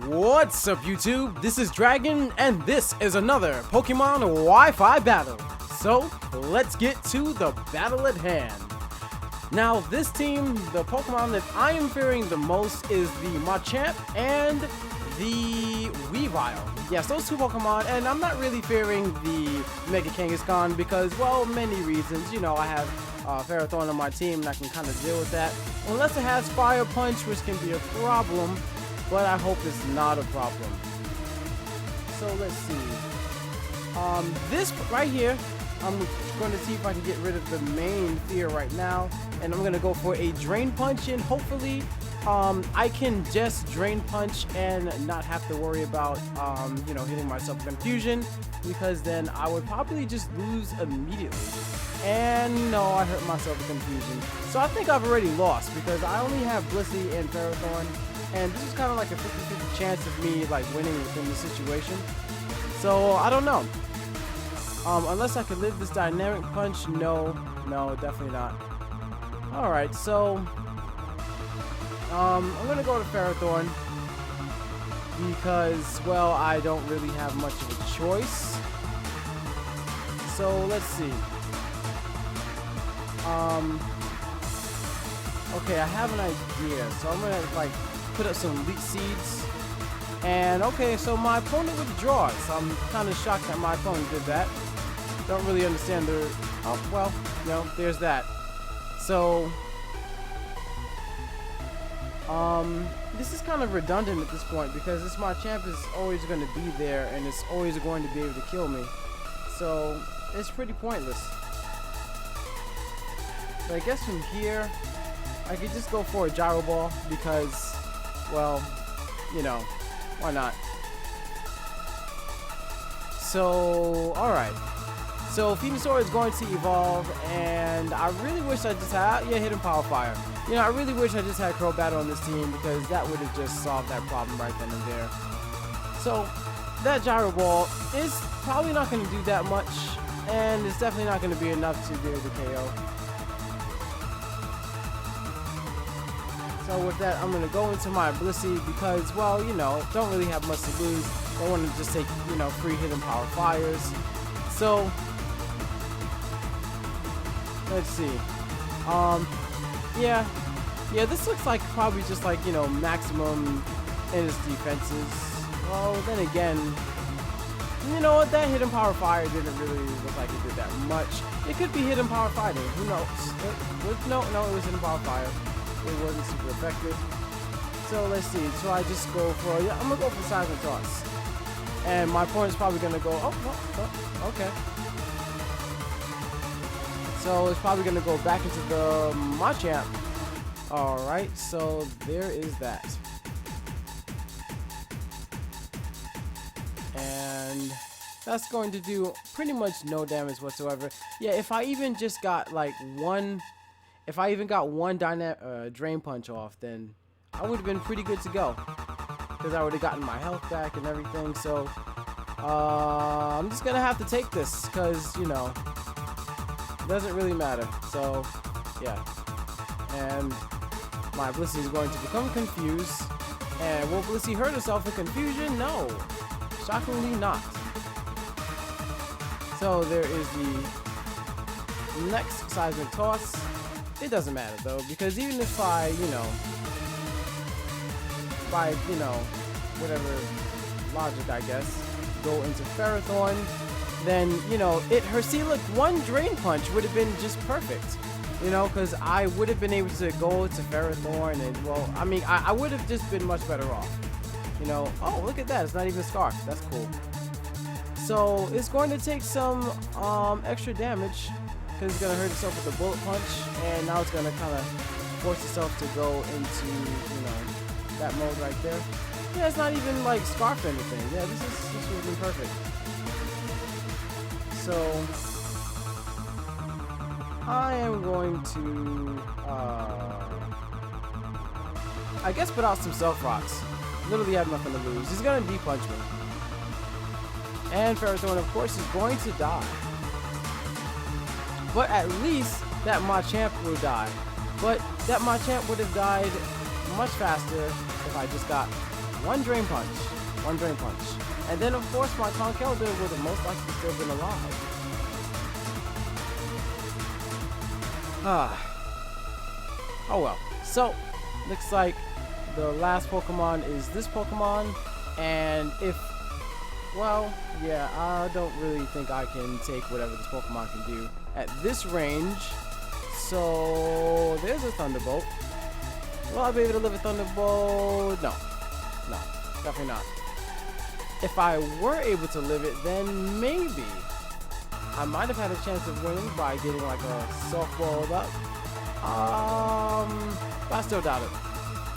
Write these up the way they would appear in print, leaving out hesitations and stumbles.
What's up, YouTube? This is Dragon, and this is another Pokemon Wi-Fi battle. So, let's get to the battle at hand. Now, this team, the Pokemon that I am fearing the most is the Machamp and the Weavile. Yes, those two Pokemon, and I'm not really fearing the Mega Kangaskhan because, well, many reasons. You know, I have Ferrothorn on my team, and I can kind of deal with that. Unless it has Fire Punch, which can be a problem. But I hope it's not a problem. So let's see. This right here, I'm going to see if I can get rid of the main fear right now. And I'm going to go for a Drain Punch, and hopefully I can just Drain Punch and not have to worry about, you know, hitting myself with Confusion. Because then I would probably just lose immediately. And no, I hurt myself with Confusion. So I think I've already lost because I only have Blissey and Ferrothorn. And this is kind of like a 50-50 chance of me like winning within the situation. So I don't know. Unless I could live this Dynamic Punch, no, definitely not. All right, so I'm gonna go to Ferrothorn because, well, I don't really have much of a choice. So let's see. Okay, I have an idea. So I'm gonna like put up some Elite Seeds. And okay, so my opponent withdraws. I'm kind of shocked that my opponent did that. Don't really understand the... Oh, well, you know, there's that. So, this is kind of redundant at this point because this Machamp is always going to be there and it's always going to be able to kill me. So, it's pretty pointless. But I guess from here, I could just go for a Gyro Ball because, well, you know, why not? So, alright. So, Venusaur is going to evolve, and I really wish I just had, Hidden Power Fire. You know, I really wish I just had Crobat on this team because that would have just solved that problem right then and there. So, that Gyro Ball is probably not going to do that much, and it's definitely not going to be enough to be able to KO. So with that, I'm going to go into my Blissey because, well, you know, don't really have much to lose. I want to just take, you know, free Hidden Power Fires. So, let's see. Yeah, this looks like probably just like, you know, maximum in its defenses. Well, then again, you know what, that Hidden Power Fire didn't really look like it did that much. It could be Hidden Power Fighting, who knows? No, it was Hidden Power Fire. It wasn't super effective. So let's see. So I just go for, yeah, I'm gonna go for Seismic Toss. And my opponent's probably gonna go, oh, okay. So it's probably gonna go back into the Machamp. Alright, so there is that. And that's going to do pretty much no damage whatsoever. Yeah, if I even just got like one... If I even got one Drain Punch off, then I would have been pretty good to go. Because I would have gotten my health back and everything. So, I'm just going to have to take this. Because, you know, it doesn't really matter. So, yeah. And my Blissey is going to become confused. And will Blissey hurt herself with Confusion? No. Shockingly not. So, there is the next Seismic Toss. It doesn't matter though, because even if I, you know, whatever logic I guess, go into Ferrothorn, then, you know, look, one Drain Punch would have been just perfect, you know, because I would have been able to go to Ferrothorn and, well, I mean, I would have just been much better off, you know. Oh, look at that, it's not even Scarf, that's cool. So, it's going to take some extra damage. Because it's going to hurt itself with the Bullet Punch, and now it's going to kind of force itself to go into, you know, that mode right there. Yeah, it's not even like Scarf or anything. Yeah, this would have been perfect. So, I am going to, I guess put out some Stealth Rocks. Literally have nothing to lose. He's going to D-Punch me. And Ferrothorn, of course, is going to die. But at least that Machamp will die. But that Machamp would have died much faster if I just got One Drain Punch. One Drain Punch. And then, of course, my Conkeldurr would have most likely still been alive. Oh well. So, looks like the last Pokemon is this Pokemon. And if... Well, yeah, I don't really think I can take whatever this Pokemon can do at this range. So, there's a Thunderbolt. Will I be able to live a Thunderbolt? No. No, definitely not. If I were able to live it, then maybe I might have had a chance of winning by getting like a softball up. But I still doubt it.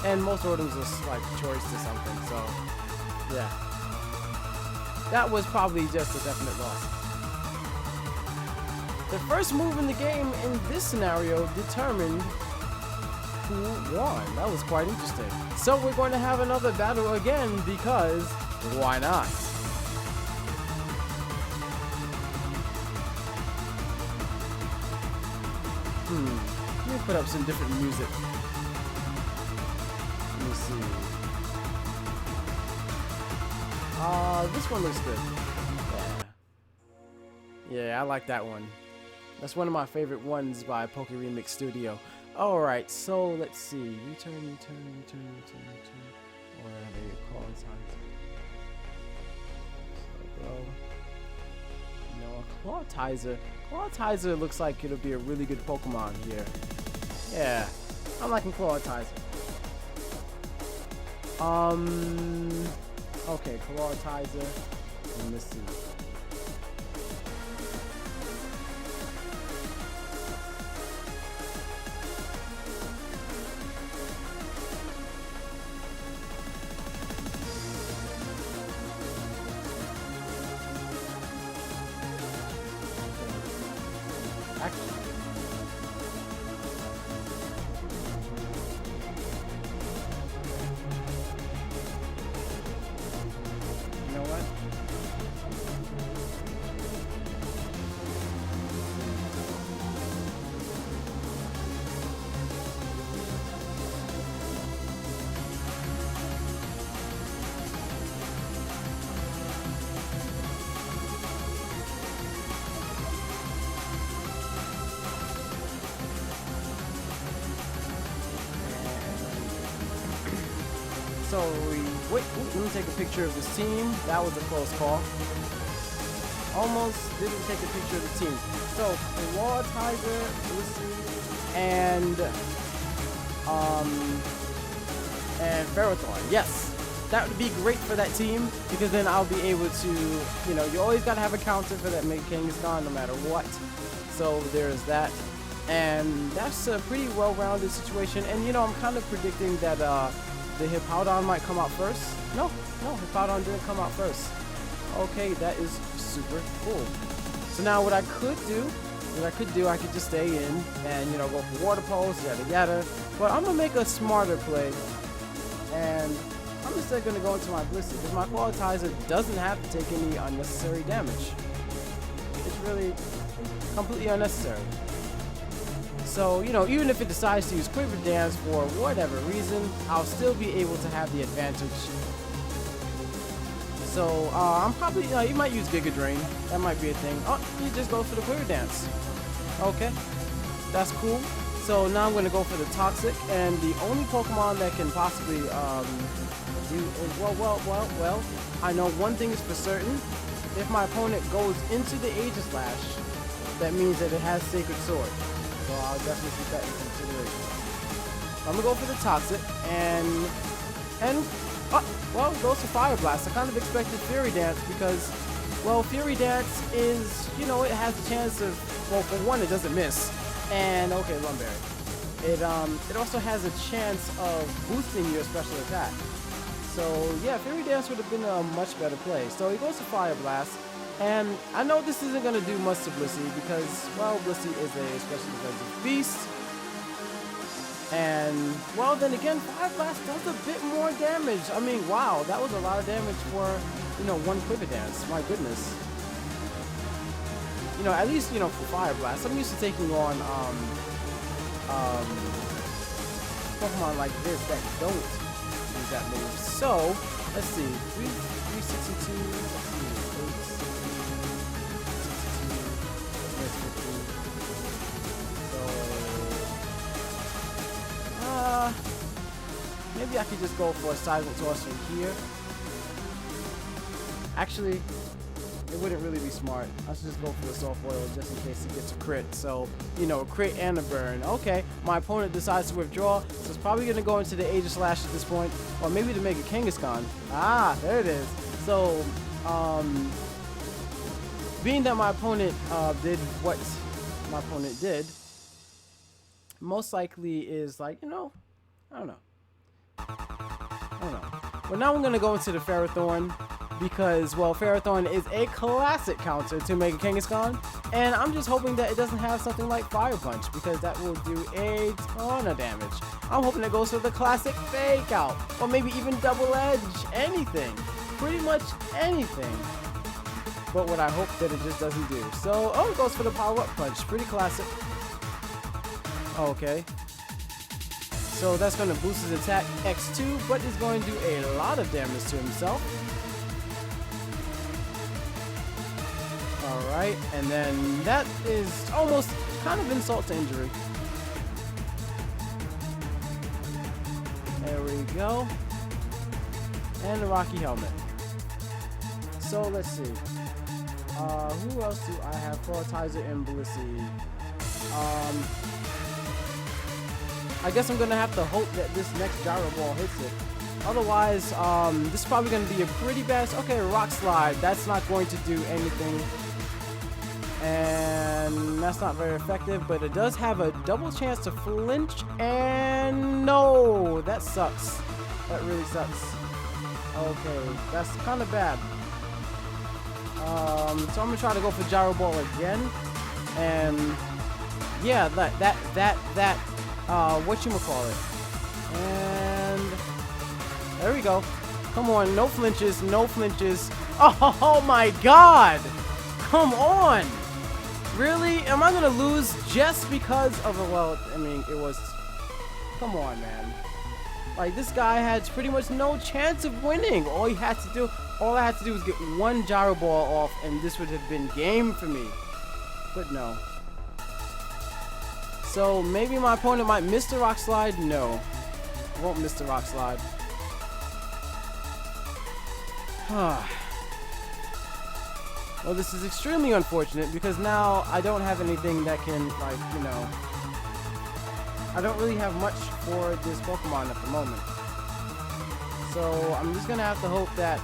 And most Rotoms are like choice to something, so yeah. That was probably just a definite loss. The first move in the game in this scenario determined who won. That was quite interesting. So we're going to have another battle again because why not? Let me put up some different music. Let me see. This one looks good. Yeah, I like that one. That's one of my favorite ones by Poke Remix Studio. Alright, so let's see. Return. Or they call it Clawitzer. Clawitzer looks like it'll be a really good Pokemon here. Yeah, I'm liking Clawitzer. Okay, Clawitzer. Let me see. You know what? So wait, let me take a picture of this team. That was a close call. Almost didn't take a picture of the team. So Clawitzer, and Ferrothorn. Yes, that would be great for that team because then I'll be able to, you know, you always gotta have a counter for that Mega Kangaskhan no matter what. So there's that, and that's a pretty well-rounded situation. And you know, I'm kind of predicting that the Hippowdon might come out first. No, Hippowdon didn't come out first. Okay, that is super cool. So now what I could do, I could just stay in and, you know, go for Water Pulse, yada yada. But I'm gonna make a smarter play, and I'm just gonna go into my Blissey because my Clawitzer doesn't have to take any unnecessary damage. It's really completely unnecessary. So, you know, even if it decides to use Quiver Dance for whatever reason, I'll still be able to have the advantage. So, I'm probably, you might use Giga Drain. That might be a thing. Oh, you just go for the Quiver Dance. Okay, that's cool. So now I'm going to go for the Toxic, and the only Pokemon that can possibly do is, well, I know one thing is for certain. If my opponent goes into the Aegislash, that means that it has Sacred Sword. So I'll definitely keep that in consideration. I'm gonna go for the Toxic, and well, goes for Fire Blast. I kind of expected Fury Dance because, well, Fury Dance is, you know, it has a chance of, well, for one, it doesn't miss, and okay, Lumberry. It also has a chance of boosting your special attack. So yeah, Fury Dance would have been a much better play. So he goes to Fire Blast. And I know this isn't going to do much to Blissey because, well, Blissey is a special defensive beast. And, well, then again, Fire Blast does a bit more damage. I mean, wow, that was a lot of damage for, you know, one Quiver Dance. My goodness. You know, at least, you know, for Fire Blast, I'm used to taking on Pokemon like this that don't use use that move. So, let's see. 362. Let's see. 8, 62. Maybe I could just go for a silent toss from here. Actually, it wouldn't really be smart. I should just go for the soft foil just in case he gets a crit. So, you know, a crit and a burn. Okay, my opponent decides to withdraw, so it's probably going to go into the Age of Slash at this point, or maybe to make a Kangaskhan. Ah, there it is. So, being that my opponent did what my opponent did, most likely is like, you know, I don't know. Well, now I'm going to go into the Ferrothorn because, well, Ferrothorn is a classic counter to Mega Kangaskhan, and I'm just hoping that it doesn't have something like Fire Punch because that will do a ton of damage. I'm hoping it goes for the classic Fake Out, or maybe even Double Edge, anything. Pretty much anything. But what I hope that it just doesn't do. So, oh, it goes for the Power Up Punch. Pretty classic. Okay. So that's going to boost his attack X2, but is going to do a lot of damage to himself. Alright, and then that is almost kind of insult to injury. There we go. And the Rocky Helmet. So let's see. Who else do I have? Clawitzer and Blissey. I guess I'm gonna have to hope that this next Gyro Ball hits it. Otherwise, this is probably gonna be a pretty bad. Okay, Rock Slide. That's not going to do anything, and that's not very effective. But it does have a double chance to flinch, and no, that sucks. That really sucks. Okay, that's kind of bad. So I'm gonna try to go for Gyro Ball again, and yeah, that. Whatchamacallit. And there we go. Come on, no flinches, no flinches. Oh my god! Come on! Really? Am I gonna lose just because of a, well, I mean, it was, come on, man. Like, this guy had pretty much no chance of winning. All I had to do was get one Gyro Ball off, and this would have been game for me. But no. So maybe my opponent might miss the Rock Slide. No, I won't miss the Rock Slide. Well, this is extremely unfortunate because now I don't have anything that can, like, you know, I don't really have much for this Pokemon at the moment. So I'm just gonna have to hope that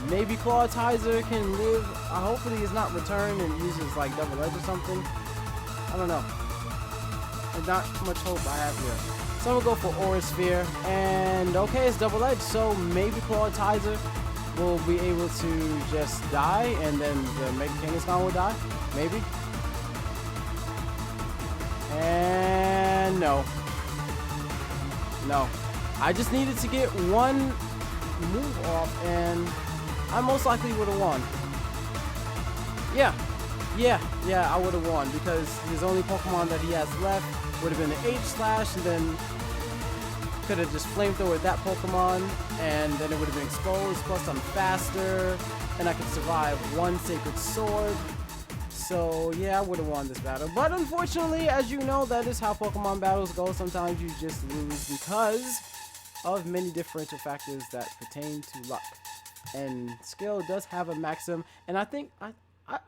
maybe Clawitzer can live. Hopefully he's not returned and uses like Double Edge or something. I don't know. There's not much hope I have here. So I'm gonna go for Aura Sphere. And okay, it's Double Edge. So maybe Clawitzer will be able to just die and then the Mega Kangaskhan will die. Maybe. And no. No. I just needed to get one move off and I most likely would have won. Yeah, I would have won because his only Pokemon that he has left would have been the H-Slash, and then could have just flamethrowered that Pokemon, and then it would have been exposed, plus I'm faster, and I could survive one Sacred Sword. So yeah, I would have won this battle. But unfortunately, as you know, that is how Pokemon battles go. Sometimes you just lose because of many differential factors that pertain to luck. And skill does have a maximum, and I think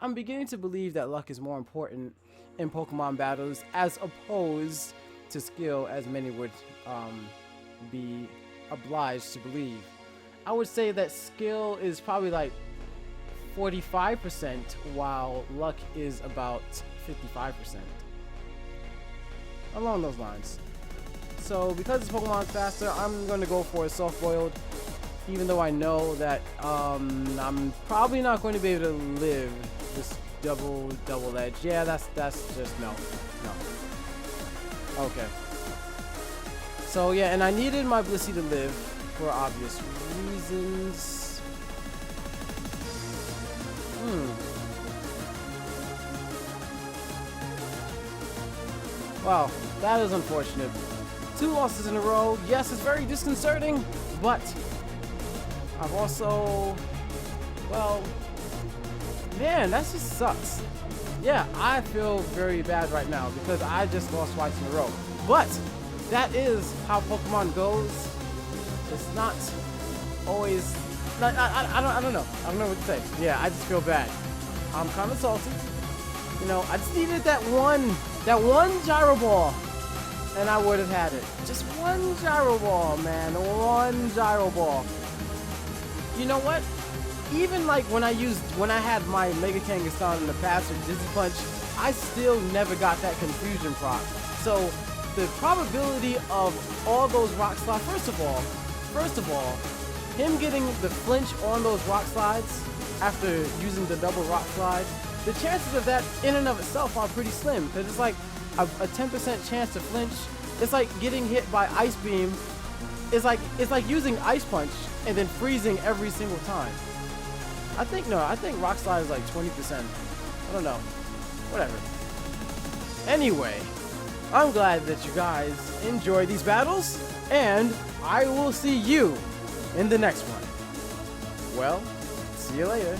I'm beginning to believe that luck is more important in Pokemon battles as opposed to skill, as many would be obliged to believe. I would say that skill is probably like 45%, while luck is about 55%. Along those lines. So because this Pokemon's faster, I'm going to go for a soft-boiled. Even though I know that I'm probably not going to be able to live this double edge. Yeah, that's just no. Okay. So yeah, and I needed my Blissey to live for obvious reasons. Well, that is unfortunate. 2 losses in a row. Yes, it's very disconcerting, but I've also, well, man, that just sucks. Yeah, I feel very bad right now because I just lost twice in a row. But that is how Pokemon goes. It's not always. I don't know. I don't know what to say. Yeah, I just feel bad. I'm kind of salty. You know, I just needed that one gyro ball, and I would have had it. Just one gyro ball, man. One gyro ball. You know what? Even like when I had my Mega Kangaskhan in the past with Dizzy Punch, I still never got that confusion proc. So the probability of all those rock slides, first of all, him getting the flinch on those rock slides after using the double rock slide, the chances of that in and of itself are pretty slim, because it's like a 10% chance to flinch. It's like getting hit by Ice Beam. It's like using Ice Punch and then freezing every single time. I think rock slide is like 20%. I don't know. Whatever. Anyway, I'm glad that you guys enjoy these battles, and I will see you in the next one. Well, see you later.